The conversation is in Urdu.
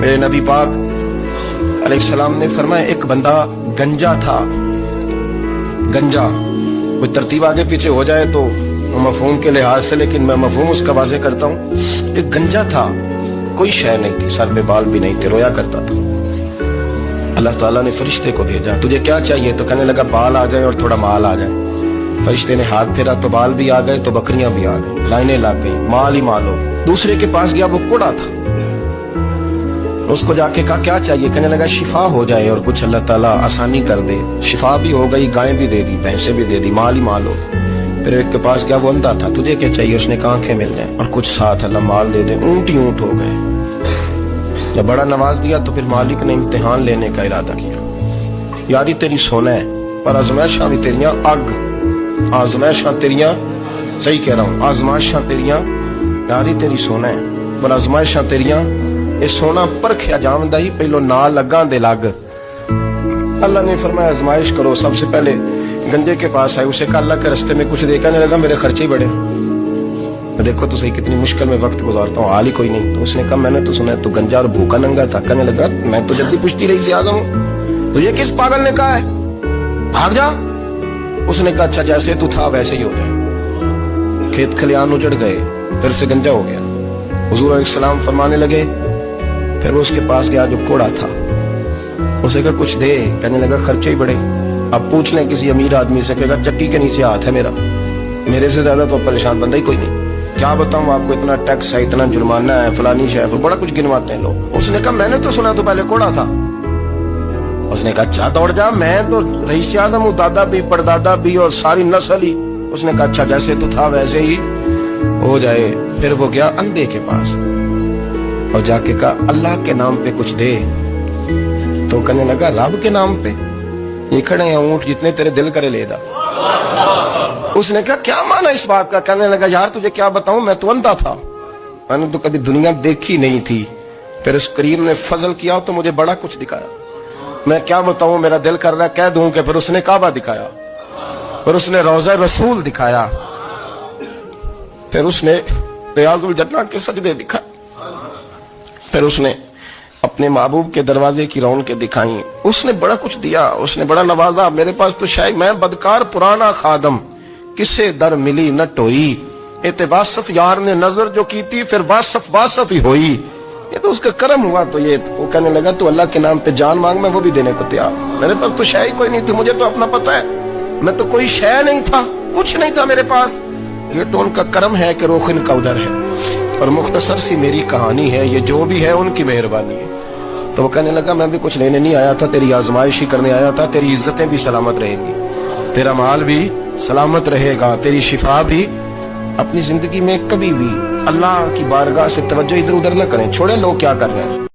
میرے نبی پاک علیہ السلام نے فرمایا ایک بندہ گنجا تھا. گنجا کوئی ترتیب آگے پیچھے ہو جائے تو مفہوم کے لحاظ سے, لیکن میں مفہوم اس کا واضح کرتا ہوں. ایک گنجا تھا, کوئی شے نہیں تھی, سر پہ بال بھی نہیں تھے, رویا کرتا تھا. اللہ تعالیٰ نے فرشتے کو بھیجا, تجھے کیا چاہیے؟ تو کہنے لگا بال آ جائیں اور تھوڑا مال آ جائے. فرشتے نے ہاتھ پھیرا تو بال بھی آ گئے تو بکریاں بھی آ گئی, لائنیں لگ گئی, مال ہی مال ہو. دوسرے کے پاس گیا, وہ کوڑا تھا. اس کو جا کے کہا کیا چاہیے؟ کہنے لگا شفا ہو جائے اور کچھ اللہ تعالیٰ آسانی کر دے. شفا بھی ہو گئی, گائیں بھی دے دی, بھینسیں بھی دے دی, مال ہی مال ہو. پھر ایک کے پاس گیا, وہ اندھا تھا, تجھے کیا چاہیے؟ اس نے کہا آنکھیں مل جائیں اور کچھ ساتھ اللہ مال دے دے. اونٹ ہی اونٹ ہو گئے. جب بڑا نواز دیا تو پھر مالک نے امتحان لینے کا ارادہ کیا. یاری تیری سونا ہے پر آزمائشاں بھی تیریاں اگ, آزمائشاں تیریاں, صحیح کہہ رہا ہوں, آزمائشاں تیریاں, یاری تیری سونا ہے پر آزمائشاں تیریاں. اے سونا پرکھیا جاوندا ہی پہلو نہ لگاں دے لگ. اللہ نے فرمایا آزمائش کرو. سب سے پہلے گنجے کے پاس آئے, اسے کہا اللہ کے رستے میں کچھ دے. کہنے لگا میرے خرچے ہی بڑے, دیکھو تو صحیح کتنی مشکل میں وقت گزارتا ہوں, حال ہی کوئی نہیں. تو اس نے کہا میں نے تو سنا ہے تو گنجا اور بھوکا ننگا تھا. کہنے لگا میں تو جلدی پشتی رہی سے آ ہوں, تو یہ کس پاگل نے کہا ہے بھاگ جا. اس نے کہا اچھا جیسے تو تھا ویسے ہی ہو جائے. کھیت کھلیان اجڑ گئے, پھر سے گنجا ہو گیا. حضور علیہ السلام فرمانے لگے, پھر وہ اس کے پاس گیا جو کوڑا تھا, اسے کہا کچھ دے. کہنے لگا خرچے ہی بڑے. اب پوچھ لیں کسی امیر آدمی سے, کہے گا چٹی کے نیچے ہاتھ ہے میرا, میرے سے زیادہ تو پریشان بندہ ہی کوئی نہیں. کیا بتاؤں آپ کو, اتنا ٹیکس ہے, اتنا جرمانہ ہے, فلانی شے, بڑا کچھ گنواتے ہیں لوگ. اس نے کہا میں نے تو سنا تو پہلے کوڑا تھا. اس نے کہا اچھا دوڑ جا, میں تو رئیس اعظم ہوں, دادا بھی پردادا بھی اور ساری نسل ہی. اس نے کہا اچھا جیسے تو تھا ویسے ہی ہو جائے. پھر وہ گیا اندھے کے پاس اور جا کے کہا اللہ کے نام پہ کچھ دے. تو کہنے لگا رب کے نام پہ؟ یہ کھڑے ہیں اونٹ, جتنے تیرے دل کرے لے دا. اس نے کہا کیا مانا اس بات کا؟ کہنے لگا یار تجھے کیا بتاؤں, میں تو اندھا تھا, میں نے تو کبھی دنیا دیکھی نہیں تھی. پھر اس کریم نے فضل کیا تو مجھے بڑا کچھ دکھایا. میں کیا بتاؤں, میرا دل کر رہا ہے کہہ دوں کہ پھر اس نے کعبہ دکھایا, پھر اس نے روضہ رسول دکھایا, پھر اس نے ریاض الجنہ کے سجدے دکھائے, پھر اس نے اپنے محبوب کے دروازے کی رونقیں دکھائیں. اس نے بڑا کچھ دیا, اس نے بڑا نوازا. میرے پاس تو شاید میں بدکار پرانا خادم, کسے در ملی نہ ٹوئی. اعتباصف یار نے نظر جو کی تھی پھر واصف ہی ہوئی. یہ تو اس کا کرم ہوا. تو یہ وہ کہنے لگا تو اللہ کے نام پہ جان مانگ, میں وہ بھی دینے کو تیار. میرے پاس تو شے کوئی نہیں تھی, مجھے تو اپنا پتہ ہے, میں تو کوئی شے نہیں تھا, کچھ نہیں تھا میرے پاس. یہ تو ان کا کرم ہے کہ روخن کا ادھر ہے, اور مختصر سی میری کہانی ہے, یہ جو بھی ہے ان کی مہربانی ہے. تو وہ کہنے لگا میں بھی کچھ لینے نہیں آیا تھا, تیری آزمائش ہی کرنے آیا تھا. تیری عزتیں بھی سلامت رہیں گی, تیرا مال بھی سلامت رہے گا, تیری شفا بھی. اپنی زندگی میں کبھی بھی اللہ کی بارگاہ سے توجہ ادھر ادھر نہ کریں, چھوڑیں لوگ کیا کر رہے ہیں.